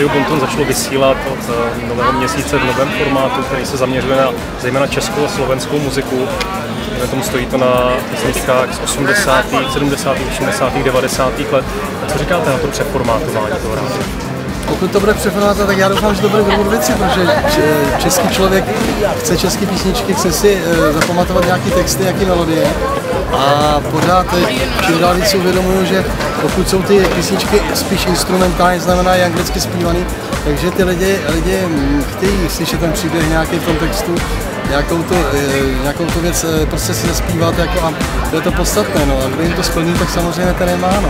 Rádio Bonton začalo vysílat od nového měsíce v novém formátu, který se zaměřuje na zejména českou a slovenskou muziku. Na tom stojí to na písničkách z 80., 70., 80., 90. let. A co říkáte na to přeformátování toho rádia? Pokud to bude přeformátovat, tak já doufám, že to bude dobrou věci, protože český člověk chce české písničky, chce si zapamatovat nějaké texty, nějaké melodie. A pořád čím dál víc si uvědomuju, že pokud jsou ty písničky spíš instrumentální, znamená i anglicky zpívaný, takže ty lidi chtějí slyšet ten příběh nějaký v tom textu, nějakou tu věc prostě si zaspívat jako, a to je to podstatné. No. A kdo jim to splní, tak samozřejmě ten nemá. No.